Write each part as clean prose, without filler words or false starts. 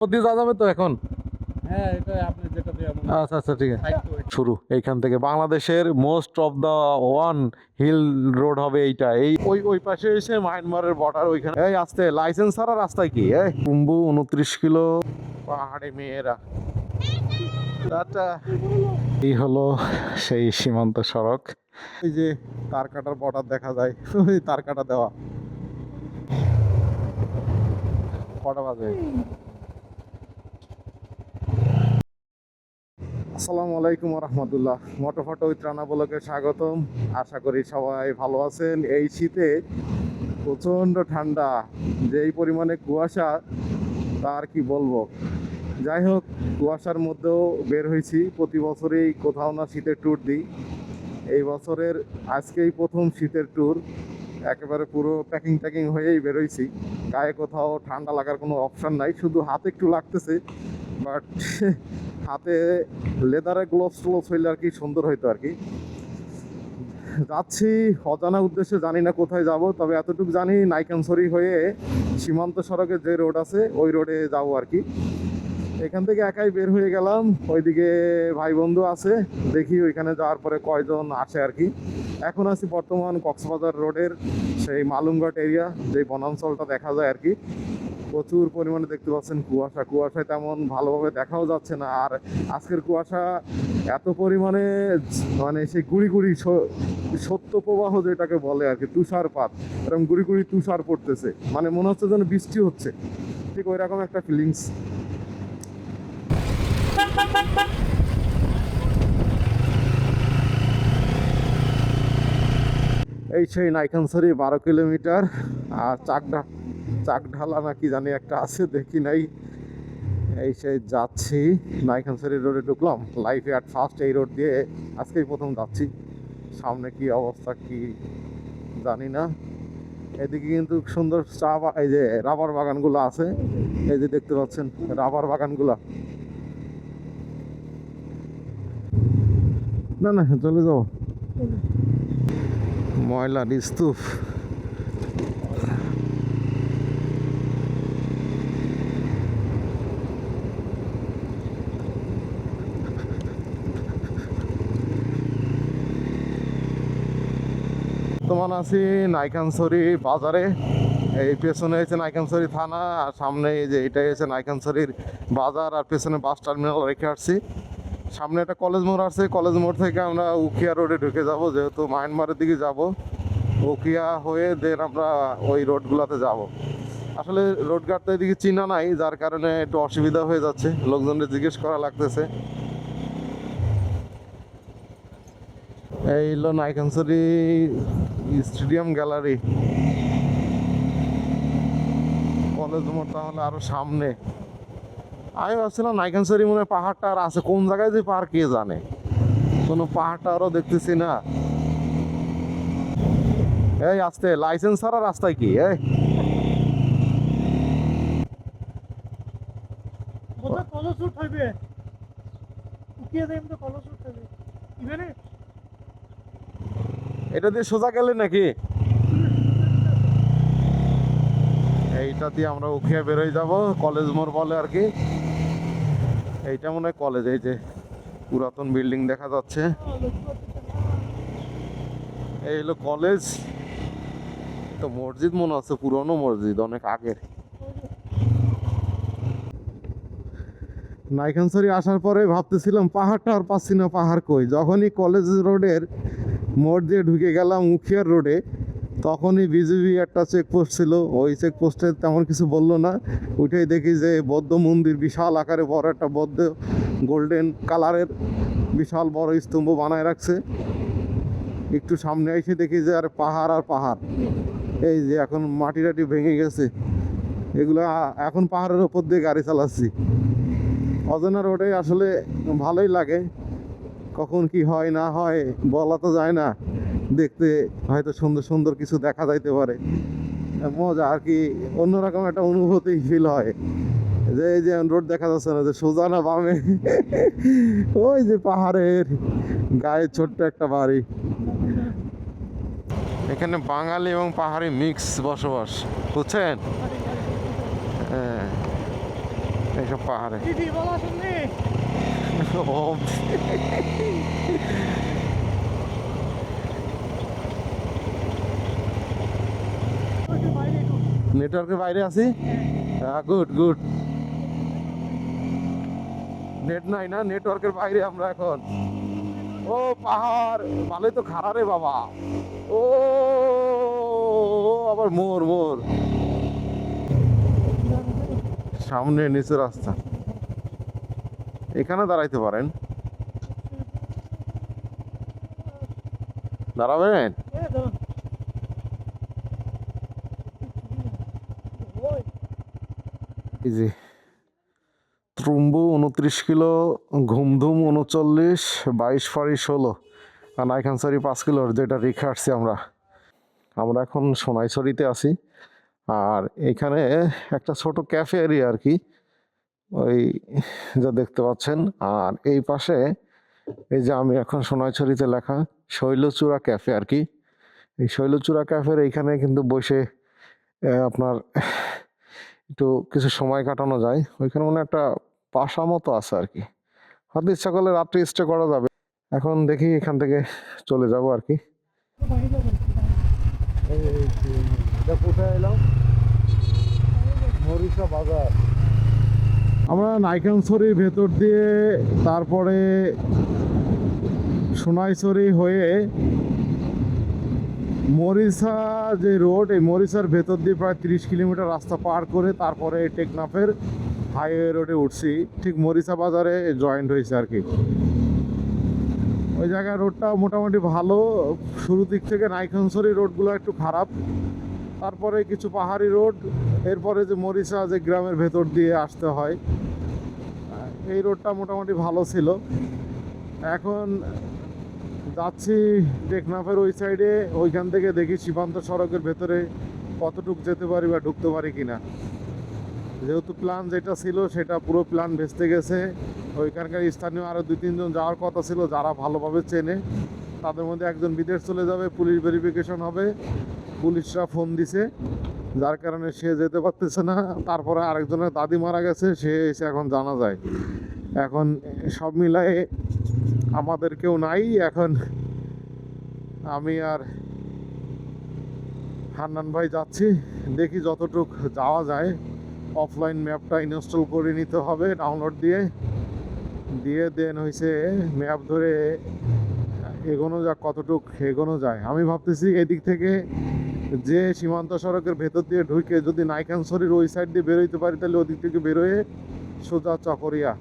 দিয়ে যাওয়া যাবে তো এখন? হ্যাঁ, এটা আপনি যেটা দিয়ে আচ্ছা আচ্ছা ঠিক আছে। শুরু এইখান থেকে বাংলাদেশের most of the one hill road হবে এইটা। এই ওই ওই পাশে এসে মায়ানমারের বর্ডার ওইখানে। এই আসতে লাইসেন্স ছাড়া রাস্তায় কি এই কুম্বু 29 কিলো পাহাড়ে মেয়েরা। আচ্ছা এই হলো সেই সীমান্ত সড়ক। এই যে তার কাটার বর্ডার দেখা যায়, ওই তার কাটা দেওয়া। কটা বাজে? আসসালামু আলাইকুম রহমতুল্লাহ। মোটো ফটো উইথ রানা ব্লগে স্বাগতম। আশা করি সবাই ভালো আছেন। এই শীতে প্রচণ্ড ঠান্ডা, যেই পরিমাণে কুয়াশা তার কি বলবো। যাই হোক, কুয়াশার মধ্যেও বের হয়েছি। প্রতি বছরেই কোথাও না শীতের ট্যুর দিই। এই বছরের আজকেই প্রথম শীতের ট্যুর। একেবারে পুরো প্যাকিং ট্যাকিং হয়েই বেরোইছি। গায়ে কোথাও ঠান্ডা লাগার কোনো অপশান নাই, শুধু হাতে একটু লাগতেছে। বাট হাতে লেদারে গ্লোভস টোভস হইলে আর কি সুন্দর হইতো আর কি। যাচ্ছি অজানা উদ্দেশ্যে, জানি না কোথায় যাব, তবে এতটুকু জানি নাইকানসরি হয়ে সীমান্ত সড়কের যে রোড আছে ওই রোডে যাবো আর কি। এখান থেকে একাই বের হয়ে গেলাম। ওইদিকে ভাই বন্ধু আছে, দেখি ওইখানে যাওয়ার পরে কয়জন আসে আর কি। এখন আছি বর্তমান কক্সবাজার রোডের সেই মালুমঘাট এরিয়া, যে বনাঞ্চলটা দেখা যায় আর কি। প্রচুর পরিমাণে দেখতে পাচ্ছেন কুয়াশা। কুয়াশায় তেমন ভালোভাবে দেখাও যাচ্ছে না। আর আজকের কুয়াশা এত পরিমাণে, মানে সেই গুড়ি গুড়ি সত্য প্রবাহ যেটাকে বলে আর কি, তুষারপাত, এরকম গুড়ি গুড়ি তুষার পড়তেছে, মানে মনে হচ্ছে যেন বৃষ্টি হচ্ছে, ঠিক ওই রকম একটা ফিলিংস। এই সেই নাইকানসরি 12 কিলোমিটার। আর চাকঢালা না কি জানি একটা আছে, দেখি নাই। এই সেই যাচ্ছি, নাইকানসরি রোডে ঢুকলাম। লাইফে অ্যাট ফার্স্ট এই রোড দিয়ে আজকেই প্রথম যাচ্ছি। সামনে কি অবস্থা কি জানি না। এদিকে কিন্তু সুন্দর এই যে রাবার বাগানগুলো আছে, এই যে দেখতে পাচ্ছেন রাবার বাগানগুলো। না না চলে যাও। ময়লার স্তূপ। বর্তমান আছি নাইকানসরি বাজারে। এই পেছনে হচ্ছে নাইকানসরি থানা, আর সামনে এই যে এটাই হচ্ছে নাইকানসরির বাজার, আর পেছনে বাস টার্মিনাল রেখে আসছি। সামনে একটা কলেজ মোড় আছে, কলেজ মোড় থেকে আমরা উখিয়া রোডে ঢুকে যাব, যেহেতু মায়ানমারের দিকে যাব। উখিয়া হয়ে দেন আমরা ওই রোডগুলোতে যাব। আসলে রোড ঘাটটা এদিকে চিনা নাই, যার কারণে একটু অসুবিধা হয়ে যাচ্ছে, লোকজনদের জিজ্ঞেস করা লাগতেছে। এই হলো নাইকানসরি স্টেডিয়াম গ্যালারি। কলেজ মোড় তাহলে আরো সামনে। আমি ভাবছিলাম নাইকানসরি মনে হয় পাহাড়টা আর আছে, কোন জায়গায় যে পাহাড় কে জানে, কোনো পাহাড়টা আরও দেখতেছি না। এই আসতে লাইসেন্স ছাড়া রাস্তায় কি এই এটা দিয়ে সোজা গেলে নাকি? এইটা দিয়ে আমরা উখিয়া বেরোয় যাব, কলেজ মোড় বলে আর কি। এইটা মনে হয় কলেজ, এই যে পুরাতন বিল্ডিং দেখা যাচ্ছে, এই হলো কলেজ। তো মসজিদ মনে আছে, পুরনো মসজিদ, অনেক আগের। নাইকানসরি আসার পরে ভাবতেছিলাম পাহাড়টা আর পাচ্ছি না, পাহাড় কই। যখনই কলেজ রোডের মোড় দিয়ে ঢুকে গেলাম উখিয়ার রোডে, তখনই বিজিবি একটা চেকপোস্ট ছিল। ওই চেকপোস্টে তেমন কিছু বললো না। উঠেই দেখি যে বৌদ্ধ মন্দির, বিশাল আকারে বড় একটা বৌদ্ধ গোল্ডেন কালারের বিশাল বড় স্তম্ভ বানায় রাখছে। একটু সামনে এসে দেখি যে আর পাহাড় আর পাহাড়। এই যে এখন মাটি টাটি ভেঙে গেছে, এগুলো এখন পাহাড়ের ওপর দিয়ে গাড়ি চালাচ্ছি। অজানা রোডে আসলে ভালোই লাগে, কখন কি হয় না হয় বলা তো যায় না। দেখতে হয়তো সুন্দর সুন্দর কিছু দেখা যাইতে পারে, মজা আর কি, অন্যরকম একটা অনুভূতি ফিল হয়। যে এই যে রোড দেখা যাচ্ছে না, যে সোজা না বামে ওই যে পাহাড়ের গায়ে ছোট্ট একটা বাড়ি। এখানে বাঙালি এবং পাহাড়ি মিক্স বসবাস, বুঝছেন? হ্যাঁ, এইসব পাহাড়ে দিদি বলা শুনলি ও, নেটওয়ার্কের বাইরে আছি। Good good. নেট নাই না, নেটওয়ার্কের বাইরে আমরা এখন। ও পাহাড় ভালোই তো খাড়া রে বাবা। ও আবার মোর মোর সামনে নিচে রাস্তা, এখানে দাঁড়াইতে পারেন। দাঁড়াবেন? এই যে ত্রুম্বু 29 কিলো, ঘুমধুম 39, 22 ফাড়ি 16, আর নাইখানসারি 5 কিলোর যেটা রেখে আসছি আমরা। আমরা এখন সোনাইছড়িতে আছি, আর এখানে একটা ছোট ক্যাফে এরিয়া আর কি, ওই যা দেখতে পাচ্ছেন। আর এই পাশে এই যে আমি এখন সোনাইছড়িতে লেখা শৈলচূড়া ক্যাফে আর কি। এই শৈলচূড়া ক্যাফের এইখানে কিন্তু বসে আপনার একটু কিছু সময় কাটানো যায়। ওইখানে মনে হয় একটা বাসা মতো আছে আর কি, হয়তো ইচ্ছা করলে রাত্রে স্টে করা যাবে। এখন দেখি এখান থেকে চলে যাব আর কি। কোথায় এলাম? মরিচা বাজার। আমরা নাইখানছড়ির ভেতর দিয়ে তারপরে সোনাইছড়ি হয়ে মরিচা যে রোড, এই মরিচার ভেতর দিয়ে প্রায় 30 কিলোমিটার রাস্তা পার করে তারপরে টেকনাফের হাইওয়ে রোডে উঠছি। ঠিক মরিচা বাজারে জয়েন্ট হয়েছে আর কি। ওই জায়গায় রোডটা মোটামুটি ভালো, শুরু দিক থেকে নাইখানছড়ি রোডগুলো একটু খারাপ, তারপরে কিছু পাহাড়ি রোড, এরপরে যে মরিচা যে গ্রামের ভেতর দিয়ে আসতে হয়, এই রোডটা মোটামুটি ভালো ছিল। এখন যাচ্ছি টেকনাফের ওই সাইডে, ওইখান থেকে দেখি সীমান্ত সড়কের ভেতরে কতটুক যেতে পারি বা ঢুকতে পারি কিনা। যেহেতু প্ল্যান যেটা ছিল সেটা পুরো প্ল্যান ভেস্তে গেছে। ওইখানকার স্থানীয় আরও 2-3 জন যাওয়ার কথা ছিল যারা ভালোভাবে চেনে, তাদের মধ্যে একজন বিদেশ চলে যাবে, পুলিশ ভেরিফিকেশন হবে, পুলিশরা ফোন দিছে, যার কারণে সে যেতে পারতেছে না। তারপরে আরেকজনের দাদি মারা গেছে, সে এসে এখন জানা যায়। এখন সব মিলায়ে আমাদের কেউ নাই। এখন আমি আর হান্নান ভাই যাচ্ছি, দেখি যতটুক যাওয়া যায়। অফলাইন ম্যাপটা ইনস্টল করে নিতে হবে ডাউনলোড দিয়ে দেন হয়েছে ম্যাপ ধরে এগোনো যাক, কতটুক এগোনো যায়। আমি ভাবতেছি এদিক থেকে যে সীমান্ত সড়কের ভেতর দিয়ে ঢুকে যদি নাইখানছড়ির ওই সাইড দিয়ে বেরোইতে পারি, তাহলে ওদিক থেকে বেরোয় সোজা চকরিয়া,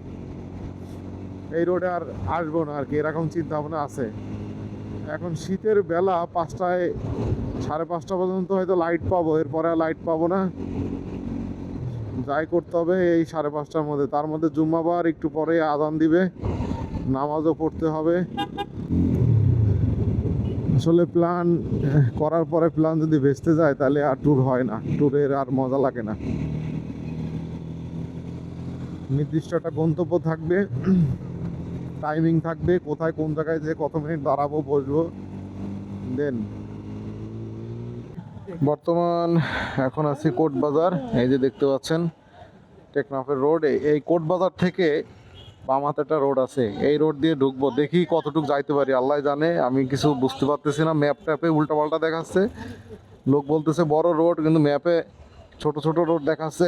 এই রোডে আর আসবো না আর কি, এরকম চিন্তা ভাবনা আছে। এখন শীতের বেলা 5টায় 5:30 পর্যন্ত হয়তো লাইট পাবো, এরপরে আর লাইট পাবো না। যাই করতে হবে এই 5:30টার মধ্যে, তার মধ্যে জুম্মাবার একটু পরে আজান দিবে, নামাজও পড়তে হবে। আসলে প্ল্যান করার পরে প্ল্যান যদি ভেস্তে যায় তাহলে আর ট্যুর হয় না, ট্যুরের আর মজা লাগে না। নির্দিষ্ট একটা গন্তব্য থাকবে, টাইমিং থাকবে, কোথায় কোন জায়গায় যে কত মিনিট দাঁড়াবো বসবো। দেন বর্তমান এখন আছি কোট বাজার, এই যে দেখতে পাচ্ছেন টেকনাফের রোড। এই কোট বাজার থেকে বাম হাতে একটা রোড আছে, এই রোড দিয়ে ঢুকবো, দেখি কতটুকু যাইতে পারি আল্লাহ জানে। আমি কিছু বুঝতে পারতেছি না, ম্যাপ ট্যাপে উল্টাপাল্টা দেখাচ্ছে, লোক বলতেছে বড় রোড, কিন্তু ম্যাপে ছোট ছোট রোড দেখাচ্ছে,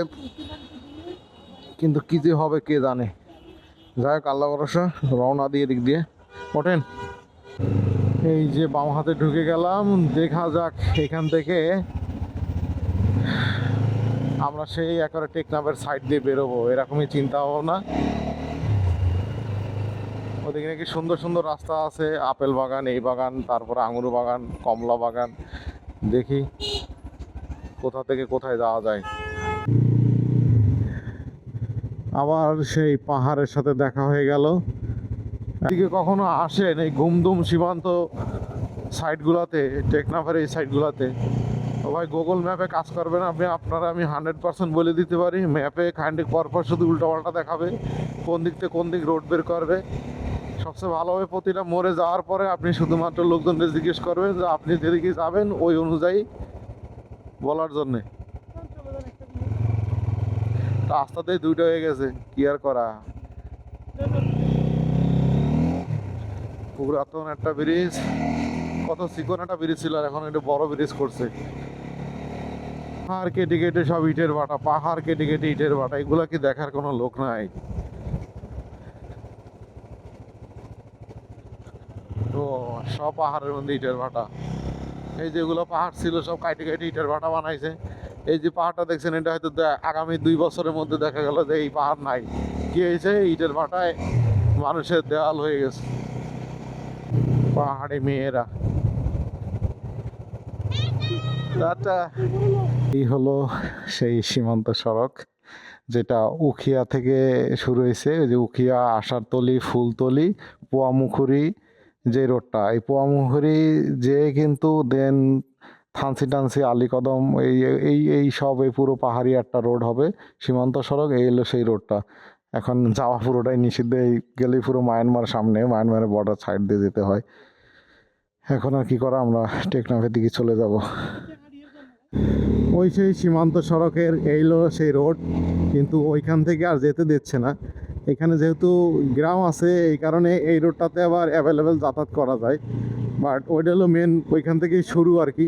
কিন্তু কি যে হবে কে জানে। যাই হোক আল্লাহ ভরসা, রওনা দিয়ে দিক দিয়ে ওঠেন। এই যে বাম হাতে ঢুকে গেলাম, দেখা যাক এখান থেকে আমরা সেই একেবারে টেকনাফের সাইড দিয়ে বেরোবো, এরকমই চিন্তা ভাবনা। ওদিকে নাকি সুন্দর সুন্দর রাস্তা আছে, আপেল বাগান, এই বাগান, তারপরে আঙুর বাগান, কমলা বাগান, দেখি কোথা থেকে কোথায় যাওয়া যায়। আবার সেই পাহাড়ের সাথে দেখা হয়ে গেল। এদিকে কখনো আসেন এই ঘুমধুম সীমান্ত সাইডগুলোতে, টেকনাফের এই সাইডগুলোতে, ভাই গুগল ম্যাপে কাজ করবে না আপনি, আপনারা আমি 100% বলে দিতে পারি। ম্যাপে খান্ডিক পরপর শুধু উল্টোপাল্টা দেখাবে, কোন দিক থেকে কোন দিক রোড বের করবে। সবচেয়ে ভালো হবে প্রতিটা মোড়ে যাওয়ার পরে আপনি শুধুমাত্র লোকজনদের জিজ্ঞেস করবেন যে আপনি যেদিকে যাবেন ওই অনুযায়ী বলার জন্যে। রাস্তাতেই দুইটা হয়ে গেছে, কি আর করা। পুরাতন একটা ব্রিজ, কত চিকন একটা ব্রিজ ছিল, আর এখন একটা বড় ব্রিজ করছে। পাহাড় কেটে কেটে সব ইটের ভাটা, পাহাড় কেটে কেটে ইটের ভাটা, এগুলা কি দেখার কোনো লোক নাই? তো সব পাহাড়ের মধ্যে ইটের ভাটা। এই যেগুলো পাহাড় ছিল সব কাটে কেটে ইটের ভাটা বানাইছে। এই যে পাহাড়টা দেখছেন, এটা হয়তো আগামী 2 বছরের মধ্যে দেখা গেল যে এই পাহাড় নাই। কি হয়েছে? ইটের ভাটায় মানুষের দেওয়াল হয়ে গেছে। পাহাড়ে মেয়েরা। এই হলো সেই সীমান্ত সড়ক, যেটা উখিয়া থেকে শুরু হয়েছে। ওই যে উখিয়া, আশারতলি, ফুলতলি, পোয়ামুখুরি যে রোডটা, এই পোয়ামুখুরি যে কিন্তু দেন থানসি টানসি, আলীকদম, এই এই এই সব এই পুরো পাহাড়ি একটা রোড হবে সীমান্ত সড়ক। এই হলো সেই রোডটা। এখন যাওয়া পুরোটাই নিষিদ্ধ। এই গেলেই পুরো মায়ানমার সামনে, মায়ানমারের বর্ডার সাইড দিয়ে যেতে হয়। এখন আর কি করা, আমরা টেকনাফের দিকে চলে যাব। ওই সেই সীমান্ত সড়কের এইলো সেই রোড, কিন্তু ওইখান থেকে আর যেতে দিচ্ছে না। এখানে যেহেতু গ্রাম আছে, এই কারণে এই রোডটাতে আবার অ্যাভেলেবেল যাতায়াত করা যায়, বাট ওইটা হলো মেন, ওইখান থেকেই শুরু আর কি,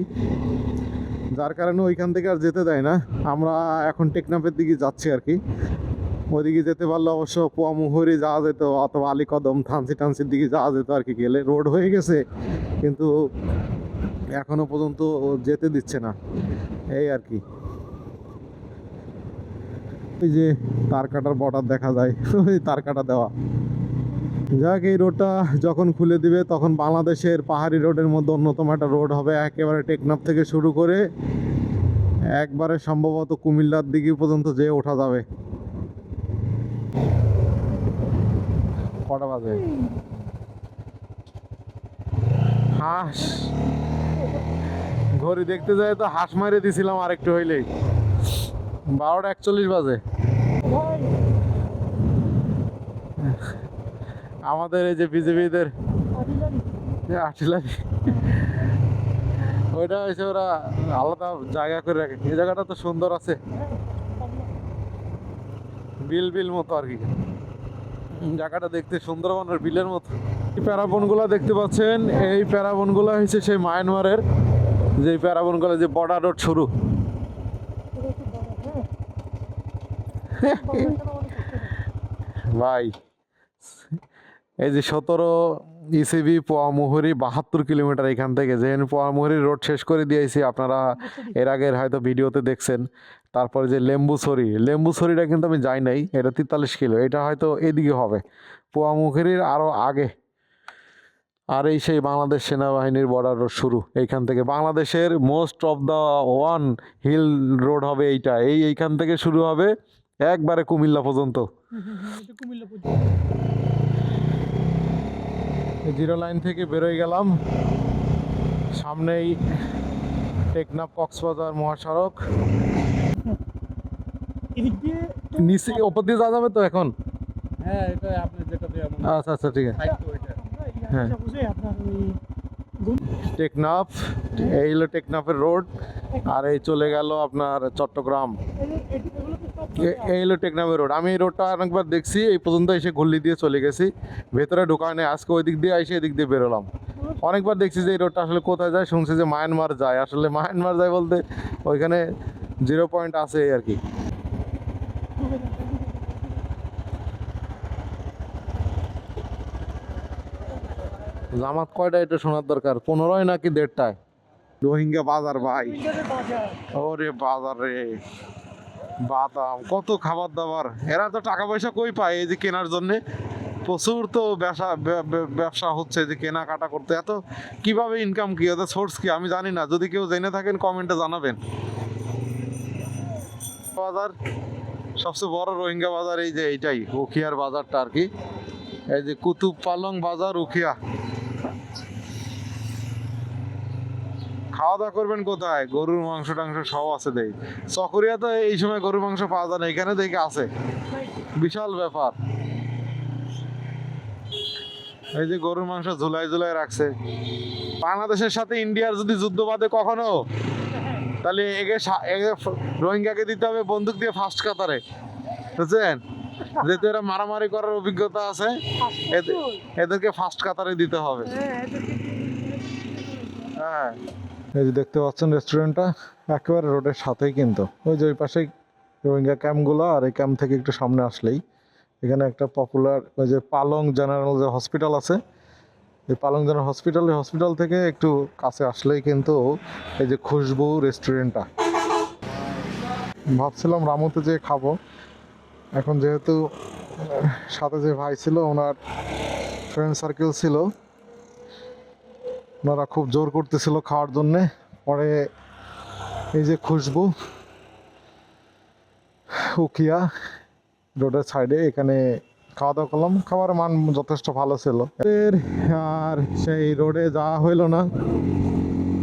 যার কারণে ওইখান থেকে আর যেতে দেয় না। আমরা এখন টেকনাফের দিকে যাচ্ছি আর কি। ওইদিকে যেতে পারলে অবশ্য পোয়ামুহুরি যাওয়া যেত, অথবা আলীকদম, থানসি টানসির দিকে যাওয়া যেত আর কি। গেলে রোড হয়ে গেছে, কিন্তু এখনো পর্যন্ত যেতে দিচ্ছে না, এই আর কি। ওই যে তার কাটার বর্ডার দেখা যায়, ওই তার কাটা দেওয়া। যাক, এই রোডটা যখন খুলে দিবে তখন বাংলাদেশের পাহাড়ি রোডের মধ্যে অন্যতম একটা রোড হবে। একেবারে টেকনাফ থেকে শুরু করে একবারে সম্ভবত কুমিল্লার দিকে পর্যন্ত যেয়ে ওঠা যাবে। কটা বাজে? হাঁস, ঘড়ি দেখতে যায় তো হাঁস মারিয়ে দিছিলাম আরেকটু হইলেই। 12টা 41 বাজে। আমাদের এই যে বিজেপিদের আর্টিলারি, ওইটা হয়েছে ওরা আলাদা জায়গা করে রাখে। এই জায়গাটা তো সুন্দর আছে, বিল বিল মতো আর কি। জায়গাটা দেখতে সুন্দরবনের বিলের মতো। এই প্যারাবনগুলো দেখতে পাচ্ছেন, এই প্যারাবনগুলো হচ্ছে সেই মায়ানমারের যে প্যারাবনগুলো, যে বর্ডার রোড শুরু। ভাই, এই যে 17 ইসিবি পোয়ামুহুরি 72 কিলোমিটার এখান থেকে। যে পোয়ামুহুরি রোড শেষ করে দিয়েছি, আপনারা এর আগের হয়তো ভিডিওতে দেখছেন। তারপরে যে লেম্বুছড়িটা কিন্তু আমি যাই নাই, এটা 43 কিলো। এটা হয়তো এদিকে হবে, পোয়ামুহুরির আরও আগে। আর এই সেই বাংলাদেশ সেনাবাহিনীর বর্ডার রোড শুরু এইখান থেকে। বাংলাদেশের most of the one hill road হবে এইটা। এইখান থেকে শুরু হবে একবারে কুমিল্লা পর্যন্ত। জিরো লাইন থেকে বেরোয় গেলাম, সামনেই টেকনাফ কক্সবাজার মহাসড়ক। নিচে ওপর দিয়ে যাওয়া যাবে তো এখন? হ্যাঁ, এটা আপনি যেটা দিয়ে আচ্ছা আচ্ছা, ঠিক আছে। হ্যাঁ, টেকনাফ, এই হলো টেকনাফের রোড। আর এই চলে গেল আপনার চট্টগ্রাম। এই হলো টেকনাফের রোড। আমি এই রোডটা অনেকবার দেখছি, এই পর্যন্ত এসে গল্লি দিয়ে চলে গেছি, ভেতরে ঢোকা নেই। আজকে ওই দিক দিয়ে এসে এদিক দিয়ে বেরোলাম। অনেকবার দেখছি যে এই রোডটা আসলে কোথায় যায়, শুনছি যে মায়ানমার যায়। আসলে মায়ানমার যায় বলতে ওইখানে 0 পয়েন্ট আছে আর কি। জামাত কয়টা এটা শোনার দরকার, 15 নাকি 1:30টায়? রোহিঙ্গা বাজার ভাই, ওরে বাজার রে, বাদাম, কত খাবার দাবার। এরা তো টাকা পয়সা কই পায় এই যে কেনার জন্যে? প্রচুর তো ব্যবসা হচ্ছে যে কেনাকাটা করতে। এত কিভাবে ইনকাম, কি ওদের সোর্স কি আমি জানি না। যদি কেউ জেনে থাকেন কমেন্টে জানাবেন। বাজার সবচেয়ে বড় রোহিঙ্গা বাজার এই যে এইটাই, উখিয়ার বাজারটা আর কি। এই যে কুতুব পালং বাজার উখিয়া। খাওয়া দাওয়া করবেন কোথায়? গরুর মাংস টাংস সব আছে দেই। চকরিয়া তো এই সময় গরুর মাংস পাওয়া যায় না, এখানে দেখে আছে, বিশাল ব্যাপার। এই যে গরুর মাংস ঝুলাই ঝুলাই রাখছে। বাংলাদেশের সাথে ইন্ডিয়ার যদি যুদ্ধ বাঁধে কখনো, তাহলে এগে রোহিঙ্গাকে দিতে হবে বন্দুক দিয়ে ফার্স্ট কাতারে। বুঝছেন, যেহেতু এরা মারামারি করার অভিজ্ঞতা আছে, এদেরকে ফার্স্ট কাতারে দিতে হবে। হ্যাঁ, এই যে দেখতে পাচ্ছেন রেস্টুরেন্টটা একেবারে রোডের সাথেই, কিন্তু ওই যে ওই পাশে রোহিঙ্গা ক্যাম্পগুলো, আর এই ক্যাম্প থেকে একটু সামনে আসলেই এখানে একটা পপুলার ওই যে পালং জেনারেল যে হসপিটাল আছে, এই পালং জেনারেল হসপিটাল থেকে একটু কাছে আসলেই কিন্তু এই যে খুশবু রেস্টুরেন্টটা। ভাবছিলাম রামুতে যে খাবো, এখন যেহেতু সাথে যে ভাই ছিল ওনার ফ্রেন্ড সার্কেল ছিল, ওনারা খুব জোর করতেছিল খাওয়ার জন্যে। পরে এই যে খুশবু উকিয়া রোডের সাইডে এখানে খাওয়া দাওয়া করলাম, খাবারের মান যথেষ্ট ভালো ছিল। আর সেই রোডে যাওয়া হইলো না,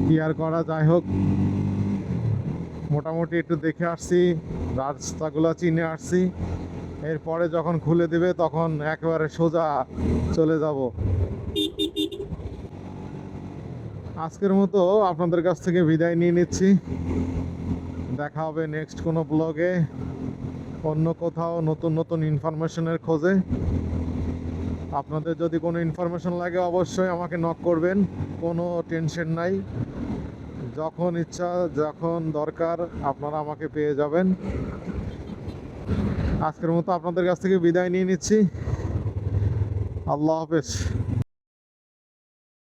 কি আর করা, যাই হোক মোটামুটি একটু দেখে আসছি, রাস্তাগুলো চিনে আসছি। এরপরে যখন খুলে দিবে তখন একেবারে সোজা চলে যাব। আজকের মতো আপনাদের কাছ থেকে বিদায় নিয়ে নিচ্ছি, দেখা হবে নেক্সট কোনো ব্লগে, অন্য কোথাও নতুন নতুন ইনফরমেশনের খোঁজে। আপনাদের যদি কোনো ইনফরমেশন লাগে অবশ্যই আমাকে নক করবেন, কোনো টেনশন নাই, যখন ইচ্ছা যখন দরকার আপনারা আমাকে পেয়ে যাবেন। আজকের মতো আপনাদের কাছ থেকে বিদায় নিয়ে নিচ্ছি, আল্লাহ হাফেজ।